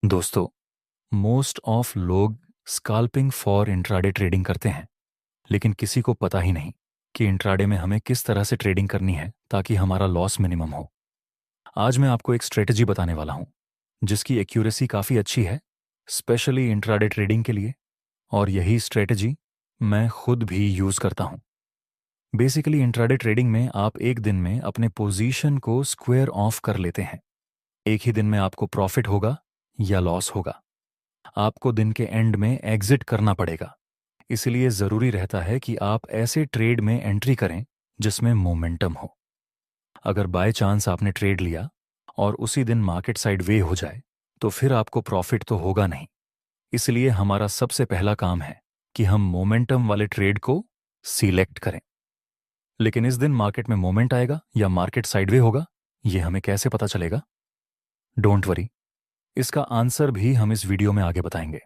दोस्तों, most of लोग scalping for intraday trading करते हैं, लेकिन किसी को पता ही नहीं कि इंट्राडे में हमें किस तरह से ट्रेडिंग करनी है ताकि हमारा लॉस मिनिमम हो। आज मैं आपको एक स्ट्रेटजी बताने वाला हूं जिसकी एक्यूरेसी काफ़ी अच्छी है, स्पेशली इंट्राडे ट्रेडिंग के लिए। और यही स्ट्रेटजी मैं खुद भी यूज़ करता हूं। बेसिकली इंट्राडे ट्रेडिंग में आप एक दिन में अपने पोजीशन को स्क्वायर ऑफ कर लेते हैं। एक ही दिन में आपको प्रॉफिट होगा या लॉस होगा, आपको दिन के एंड में एग्जिट करना पड़ेगा। इसलिए ज़रूरी रहता है कि आप ऐसे ट्रेड में एंट्री करें जिसमें मोमेंटम हो। अगर बाय चांस आपने ट्रेड लिया और उसी दिन मार्केट साइड वे हो जाए तो फिर आपको प्रॉफिट तो होगा नहीं। इसलिए हमारा सबसे पहला काम है कि हम मोमेंटम वाले ट्रेड को सिलेक्ट करें। लेकिन इस दिन मार्केट में मोमेंट आएगा या मार्केट साइडवे होगा, यह हमें कैसे पता चलेगा? डोंट वरी, इसका आंसर भी हम इस वीडियो में आगे बताएंगे।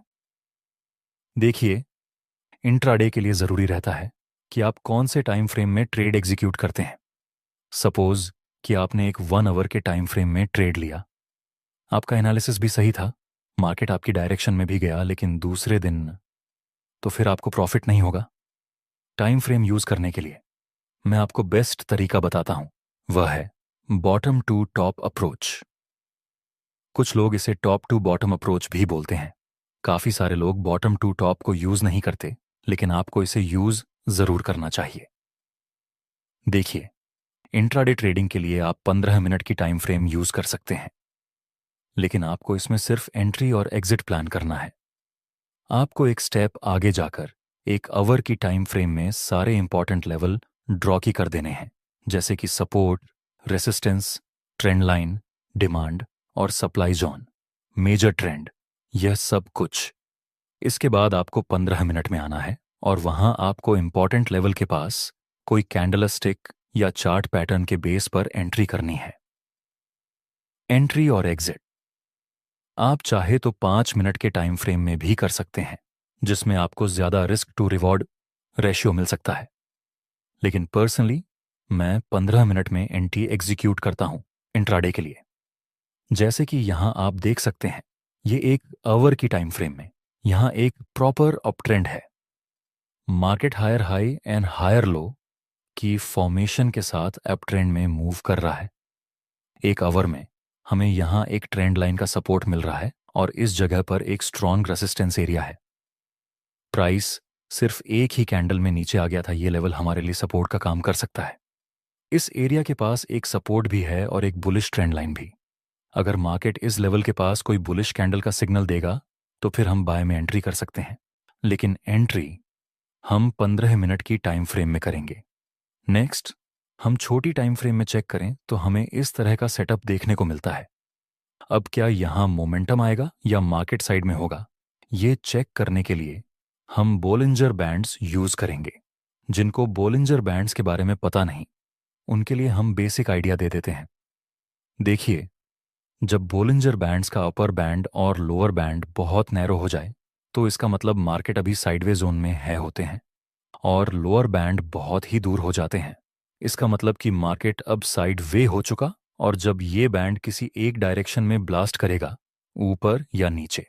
देखिए, इंट्राडे के लिए जरूरी रहता है कि आप कौन से टाइम फ्रेम में ट्रेड एग्जीक्यूट करते हैं। सपोज कि आपने एक 1 आवर के टाइम फ्रेम में ट्रेड लिया, आपका एनालिसिस भी सही था, मार्केट आपकी डायरेक्शन में भी गया, लेकिन दूसरे दिन तो फिर आपको प्रॉफिट नहीं होगा। टाइम फ्रेम यूज करने के लिए मैं आपको बेस्ट तरीका बताता हूं, वह है बॉटम टू टॉप अप्रोच। कुछ लोग इसे टॉप टू बॉटम अप्रोच भी बोलते हैं। काफी सारे लोग बॉटम टू टॉप को यूज नहीं करते, लेकिन आपको इसे यूज जरूर करना चाहिए। देखिए, इंट्राडे ट्रेडिंग के लिए आप 15 मिनट की टाइम फ्रेम यूज कर सकते हैं, लेकिन आपको इसमें सिर्फ एंट्री और एग्जिट प्लान करना है। आपको एक स्टेप आगे जाकर 1 आवर की टाइम फ्रेम में सारे इंपॉर्टेंट लेवल ड्रॉ की कर देने हैं, जैसे कि support, resistance, trend line, demand और सप्लाई जोन, मेजर ट्रेंड, यह सब कुछ। इसके बाद आपको 15 मिनट में आना है और वहां आपको इंपॉर्टेंट लेवल के पास कोई कैंडलस्टिक या चार्ट पैटर्न के बेस पर एंट्री करनी है। एंट्री और एग्जिट आप चाहे तो 5 मिनट के टाइम फ्रेम में भी कर सकते हैं, जिसमें आपको ज्यादा रिस्क टू रिवॉर्ड रेशियो मिल सकता है। लेकिन पर्सनली मैं 15 मिनट में एंट्री एग्जीक्यूट करता हूं इंट्राडे के लिए। जैसे कि यहां आप देख सकते हैं, ये 1 आवर की टाइम फ्रेम में यहां एक प्रॉपर अप ट्रेंड है। Market higher high and higher low की फॉर्मेशन के साथ अप ट्रेंड में मूव कर रहा है। 1 आवर में हमें यहां एक ट्रेंड लाइन का सपोर्ट मिल रहा है और इस जगह पर एक स्ट्रॉन्ग रेसिस्टेंस एरिया है। प्राइस सिर्फ एक ही कैंडल में नीचे आ गया था, ये लेवल हमारे लिए सपोर्ट का काम कर सकता है। इस एरिया के पास एक सपोर्ट भी है और एक बुलिश ट्रेंड लाइन भी। अगर मार्केट इस लेवल के पास कोई बुलिश कैंडल का सिग्नल देगा तो फिर हम बाय में एंट्री कर सकते हैं, लेकिन एंट्री हम 15 मिनट की टाइम फ्रेम में करेंगे। नेक्स्ट, हम छोटी टाइम फ्रेम में चेक करें तो हमें इस तरह का सेटअप देखने को मिलता है। अब क्या यहां मोमेंटम आएगा या मार्केट साइड में होगा, ये चेक करने के लिए हम बोलिंजर बैंड्स यूज करेंगे। जिनको बोलिंजर बैंड्स के बारे में पता नहीं, उनके लिए हम बेसिक आइडिया दे देते हैं। देखिए, जब बोलिंजर बैंड्स का अपर बैंड और लोअर बैंड बहुत नैरो हो जाए तो इसका मतलब मार्केट अभी साइडवे जोन में है होते हैं, और लोअर बैंड बहुत ही दूर हो जाते हैं, इसका मतलब कि मार्केट अब साइड वे हो चुका। और जब ये बैंड किसी एक डायरेक्शन में ब्लास्ट करेगा, ऊपर या नीचे,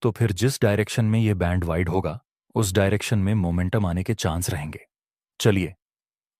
तो फिर जिस डायरेक्शन में ये बैंड वाइड होगा उस डायरेक्शन में मोमेंटम आने के चांस रहेंगे। चलिए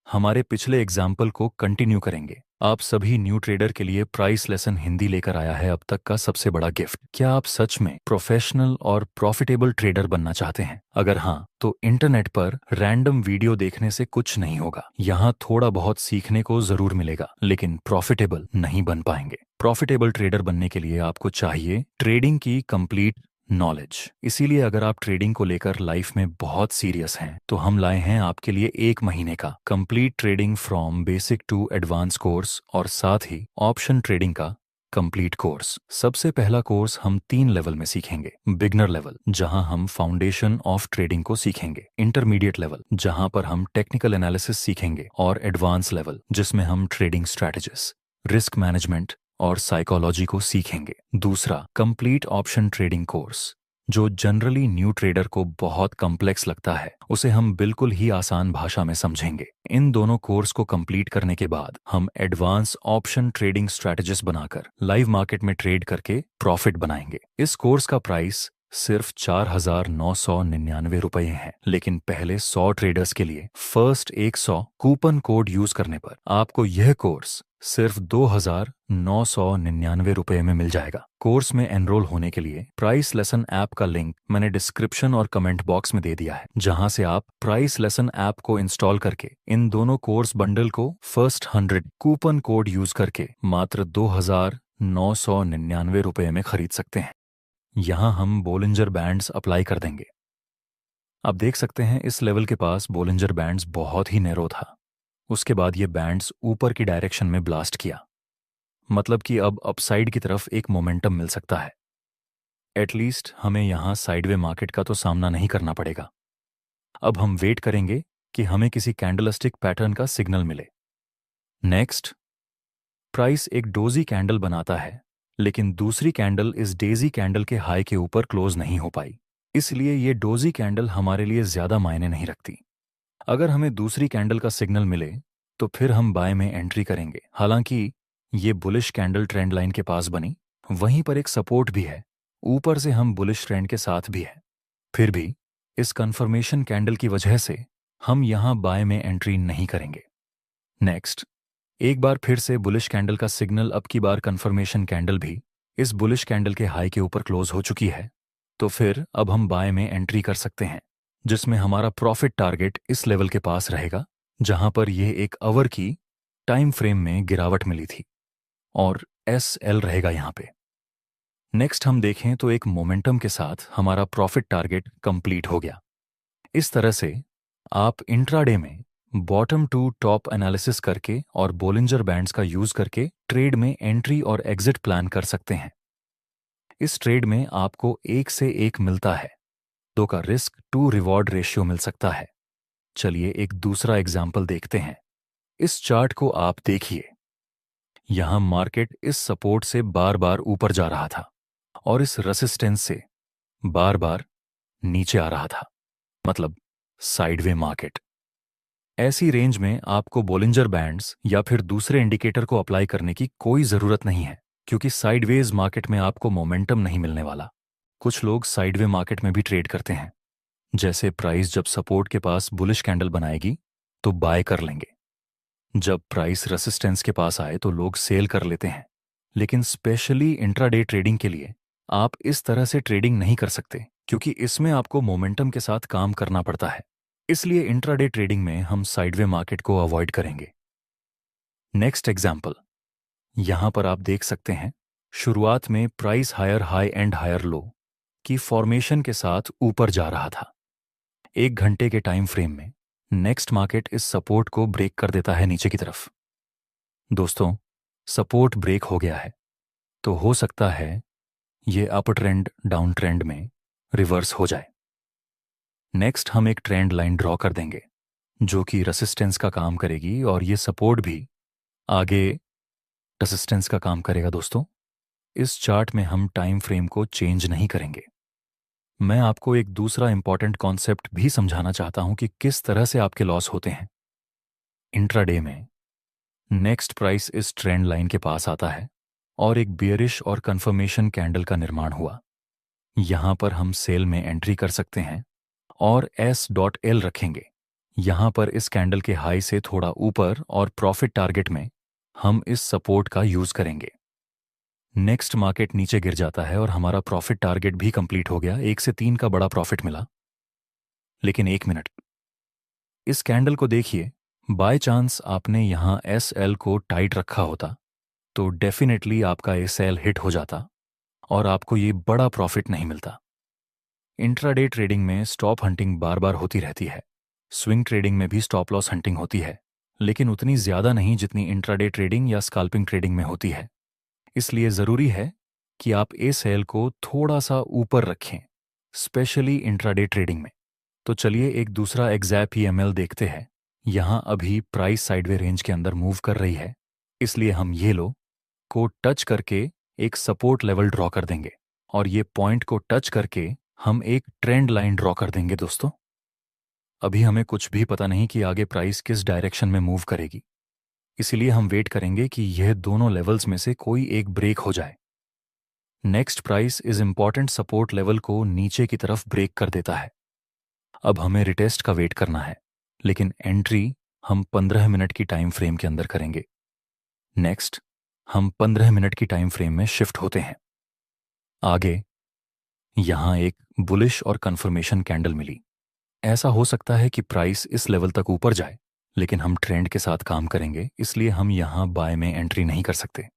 हमारे पिछले एग्जाम्पल को कंटिन्यू करेंगे। आप सभी न्यू ट्रेडर के लिए प्राइस लेसन हिंदी लेकर आया है अब तक का सबसे बड़ा गिफ्ट। क्या आप सच में प्रोफेशनल और प्रॉफिटेबल ट्रेडर बनना चाहते हैं? अगर हाँ, तो इंटरनेट पर रैंडम वीडियो देखने से कुछ नहीं होगा। यहाँ थोड़ा बहुत सीखने को जरूर मिलेगा, लेकिन प्रॉफिटेबल नहीं बन पाएंगे। प्रॉफिटेबल ट्रेडर बनने के लिए आपको चाहिए ट्रेडिंग की कंप्लीट नॉलेज। इसीलिए अगर आप ट्रेडिंग को लेकर लाइफ में बहुत सीरियस हैं तो हम लाए हैं आपके लिए 1 महीने का complete trading from basic to advance course और साथ ही ऑप्शन ट्रेडिंग का कंप्लीट कोर्स। सबसे पहला कोर्स हम 3 लेवल में सीखेंगे। बिगनर लेवल, जहां हम फाउंडेशन ऑफ ट्रेडिंग को सीखेंगे। इंटरमीडिएट लेवल, जहां पर हम टेक्निकल एनालिसिस सीखेंगे। और एडवांस लेवल, जिसमें हम ट्रेडिंग स्ट्रैटेजीज, रिस्क मैनेजमेंट और साइकोलॉजी को सीखेंगे। दूसरा, कंप्लीट ऑप्शन ट्रेडिंग कोर्स, जो जनरली न्यू ट्रेडर को बहुत कॉम्प्लेक्स लगता है, उसे हम बिल्कुल ही आसान भाषा में समझेंगे। इन दोनों कोर्स को कंप्लीट करने के बाद हम एडवांस ऑप्शन ट्रेडिंग स्ट्रैटेजिस्ट बनाकर लाइव मार्केट में ट्रेड करके प्रॉफिट बनाएंगे। इस कोर्स का प्राइस सिर्फ 4,999 रुपये हैं, लेकिन पहले 100 ट्रेडर्स के लिए फर्स्ट 100 कूपन कोड यूज करने पर आपको यह कोर्स सिर्फ 2,999 रुपये में मिल जाएगा। कोर्स में एनरोल होने के लिए प्राइस लेसन ऐप का लिंक मैंने डिस्क्रिप्शन और कमेंट बॉक्स में दे दिया है, जहां से आप प्राइस लेसन ऐप को इंस्टॉल करके इन दोनों कोर्स बंडल को फर्स्ट 100 कूपन कोड यूज करके मात्र 2,999 रुपये में खरीद सकते हैं। यहां हम बोलिंजर बैंड्स अप्लाई कर देंगे। आप देख सकते हैं इस लेवल के पास बोलिंजर बैंड्स बहुत ही नैरो था। उसके बाद ये बैंड्स ऊपर की डायरेक्शन में ब्लास्ट किया, मतलब कि अब अपसाइड की तरफ एक मोमेंटम मिल सकता है। एटलीस्ट हमें यहां साइडवे मार्केट का तो सामना नहीं करना पड़ेगा। अब हम वेट करेंगे कि हमें किसी कैंडलस्टिक पैटर्न का सिग्नल मिले। नेक्स्ट, प्राइस एक डोजी कैंडल बनाता है, लेकिन दूसरी कैंडल इस डेजी कैंडल के हाई के ऊपर क्लोज नहीं हो पाई, इसलिए ये डोजी कैंडल हमारे लिए ज्यादा मायने नहीं रखती। अगर हमें दूसरी कैंडल का सिग्नल मिले तो फिर हम बाय में एंट्री करेंगे। हालांकि ये बुलिश कैंडल ट्रेंड लाइन के पास बनी, वहीं पर एक सपोर्ट भी है, ऊपर से हम बुलिश ट्रेंड के साथ भी है। फिर भी इस कंफर्मेशन कैंडल की वजह से हम यहां बाय में एंट्री नहीं करेंगे। नेक्स्ट, एक बार फिर से बुलिश कैंडल का सिग्नल, अब की बार कंफर्मेशन कैंडल भी इस बुलिश कैंडल के हाई के ऊपर क्लोज हो चुकी है, तो फिर अब हम बाय में एंट्री कर सकते हैं, जिसमें हमारा प्रॉफिट टारगेट इस लेवल के पास रहेगा जहां पर यह एक आवर की टाइम फ्रेम में गिरावट मिली थी, और SL रहेगा यहां पे। नेक्स्ट हम देखें तो एक मोमेंटम के साथ हमारा प्रॉफिट टारगेट कंप्लीट हो गया। इस तरह से आप इंट्राडे में बॉटम टू टॉप एनालिसिस करके और बोलिंजर बैंड्स का यूज करके ट्रेड में एंट्री और एग्जिट प्लान कर सकते हैं। इस ट्रेड में आपको 1 से 1 मिलता है, 2 का रिस्क टू रिवॉर्ड रेशियो मिल सकता है। चलिए एक दूसरा एग्जाम्पल देखते हैं। इस चार्ट को आप देखिए, यहां मार्केट इस सपोर्ट से बार बार ऊपर जा रहा था और इस रेसिस्टेंस से बार बार नीचे आ रहा था, मतलब साइडवे मार्केट। ऐसी रेंज में आपको बोलिंजर बैंड्स या फिर दूसरे इंडिकेटर को अप्लाई करने की कोई जरूरत नहीं है, क्योंकि साइडवेज मार्केट में आपको मोमेंटम नहीं मिलने वाला। कुछ लोग साइडवे मार्केट में भी ट्रेड करते हैं, जैसे प्राइस जब सपोर्ट के पास बुलिश कैंडल बनाएगी तो बाय कर लेंगे, जब प्राइस रेसिस्टेंस के पास आए तो लोग सेल कर लेते हैं। लेकिन स्पेशली इंट्राडे ट्रेडिंग के लिए आप इस तरह से ट्रेडिंग नहीं कर सकते, क्योंकि इसमें आपको मोमेंटम के साथ काम करना पड़ता है। इसलिए इंट्राडे ट्रेडिंग में हम साइडवे मार्केट को अवॉइड करेंगे। नेक्स्ट एग्जाम्पल, यहां पर आप देख सकते हैं शुरुआत में price higher high and higher low की फॉर्मेशन के साथ ऊपर जा रहा था। 1 घंटे के टाइम फ्रेम में नेक्स्ट मार्केट इस सपोर्ट को ब्रेक कर देता है नीचे की तरफ। दोस्तों, सपोर्ट ब्रेक हो गया है तो हो सकता है ये अप ट्रेंड डाउन ट्रेंड में रिवर्स हो जाए। नेक्स्ट हम एक ट्रेंड लाइन ड्रॉ कर देंगे जो कि रेसिस्टेंस का काम करेगी, और ये सपोर्ट भी आगे रेसिस्टेंस का काम करेगा। दोस्तों, इस चार्ट में हम टाइम फ्रेम को चेंज नहीं करेंगे। मैं आपको एक दूसरा इंपॉर्टेंट कॉन्सेप्ट भी समझाना चाहता हूं कि किस तरह से आपके लॉस होते हैं। इंट्राडे में नेक्स्ट प्राइस इस ट्रेंड लाइन के पास आता है और एक बियरिश और कंफर्मेशन कैंडल का निर्माण हुआ। यहां पर हम सेल में एंट्री कर सकते हैं और S.L रखेंगे। यहां पर इस कैंडल के हाई से थोड़ा ऊपर और प्रॉफिट टारगेट में हम इस सपोर्ट का यूज करेंगे। नेक्स्ट मार्केट नीचे गिर जाता है और हमारा प्रॉफिट टारगेट भी कंप्लीट हो गया। 1 से 3 का बड़ा प्रॉफिट मिला। लेकिन 1 मिनट, इस कैंडल को देखिए। बाय चांस आपने यहां SL को टाइट रखा होता तो डेफिनेटली आपका SL हिट हो जाता और आपको ये बड़ा प्रॉफिट नहीं मिलता। इंट्राडे ट्रेडिंग में स्टॉप हंटिंग बार बार होती रहती है। स्विंग ट्रेडिंग में भी स्टॉप लॉस हंटिंग होती है, लेकिन उतनी ज्यादा नहीं जितनी इंट्राडे ट्रेडिंग या स्काल्पिंग ट्रेडिंग में होती है। इसलिए जरूरी है कि आप SL को थोड़ा सा ऊपर रखें, स्पेशली इंट्राडे ट्रेडिंग में। तो चलिए एक दूसरा एग्जैप EML देखते हैं। यहां अभी प्राइस साइडवे रेंज के अंदर मूव कर रही है, इसलिए हम ये लो को टच करके एक सपोर्ट लेवल ड्रॉ कर देंगे और ये पॉइंट को टच करके हम एक ट्रेंड लाइन ड्रॉ कर देंगे दोस्तों। अभी हमें कुछ भी पता नहीं कि आगे प्राइस किस डायरेक्शन में मूव करेगी, इसीलिए हम वेट करेंगे कि यह दोनों लेवल्स में से कोई एक ब्रेक हो जाए। Next price is important support level को नीचे की तरफ ब्रेक कर देता है। अब हमें रिटेस्ट का वेट करना है, लेकिन एंट्री हम 15 मिनट की टाइम फ्रेम के अंदर करेंगे। नेक्स्ट हम 15 मिनट की टाइम फ्रेम में शिफ्ट होते हैं। आगे यहां एक बुलिश और कंफर्मेशन कैंडल मिली। ऐसा हो सकता है कि प्राइस इस लेवल तक ऊपर जाए, लेकिन हम ट्रेंड के साथ काम करेंगे, इसलिए हम यहां बाय में एंट्री नहीं कर सकते।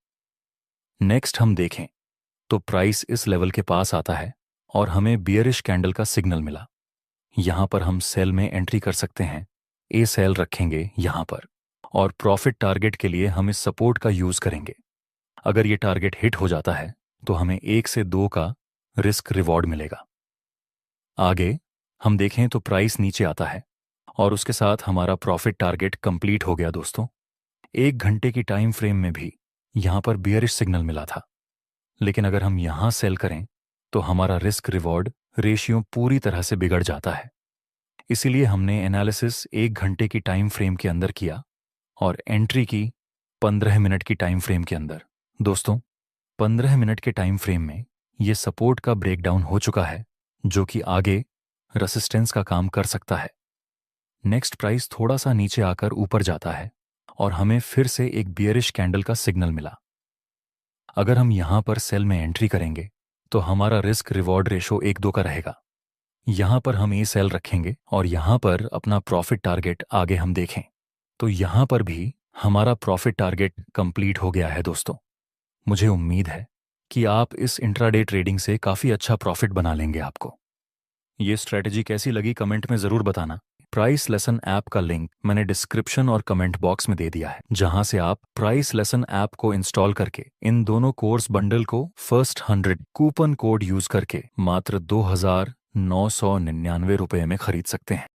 नेक्स्ट हम देखें तो प्राइस इस लेवल के पास आता है और हमें बियरिश कैंडल का सिग्नल मिला। यहां पर हम सेल में एंट्री कर सकते हैं। ए सेल रखेंगे यहां पर, और प्रॉफिट टारगेट के लिए हम इस सपोर्ट का यूज करेंगे। अगर ये टारगेट हिट हो जाता है तो हमें 1 से 2 का रिस्क रिवॉर्ड मिलेगा। आगे हम देखें तो प्राइस नीचे आता है और उसके साथ हमारा प्रॉफिट टारगेट कंप्लीट हो गया दोस्तों। 1 घंटे की टाइम फ्रेम में भी यहां पर बियरिश सिग्नल मिला था, लेकिन अगर हम यहां सेल करें तो हमारा रिस्क रिवॉर्ड रेशियो पूरी तरह से बिगड़ जाता है। इसीलिए हमने एनालिसिस 1 घंटे की टाइम फ्रेम के अंदर किया और एंट्री की 15 मिनट की टाइम फ्रेम के अंदर। दोस्तों 15 मिनट के टाइम फ्रेम में ये सपोर्ट का ब्रेकडाउन हो चुका है, जो कि आगे रेसिस्टेंस का काम कर सकता है। नेक्स्ट प्राइस थोड़ा सा नीचे आकर ऊपर जाता है और हमें फिर से एक बियरिश कैंडल का सिग्नल मिला। अगर हम यहां पर सेल में एंट्री करेंगे तो हमारा रिस्क रिवॉर्ड रेशो 1-2 का रहेगा। यहां पर हम ए सेल रखेंगे और यहां पर अपना प्रॉफिट टारगेट आगे हम देखें तो यहां पर भी हमारा प्रॉफिट टारगेट कंप्लीट हो गया है दोस्तों। मुझे उम्मीद है कि आप इस इंट्राडे ट्रेडिंग से काफ़ी अच्छा प्रॉफिट बना लेंगे। आपको ये स्ट्रेटजी कैसी लगी कमेंट में ज़रूर बताना। प्राइस लेसन ऐप का लिंक मैंने डिस्क्रिप्शन और कमेंट बॉक्स में दे दिया है, जहां से आप प्राइस लेसन ऐप को इंस्टॉल करके इन दोनों कोर्स बंडल को फर्स्ट 100 कूपन कोड यूज करके मात्र 2,999 रुपये में खरीद सकते हैं।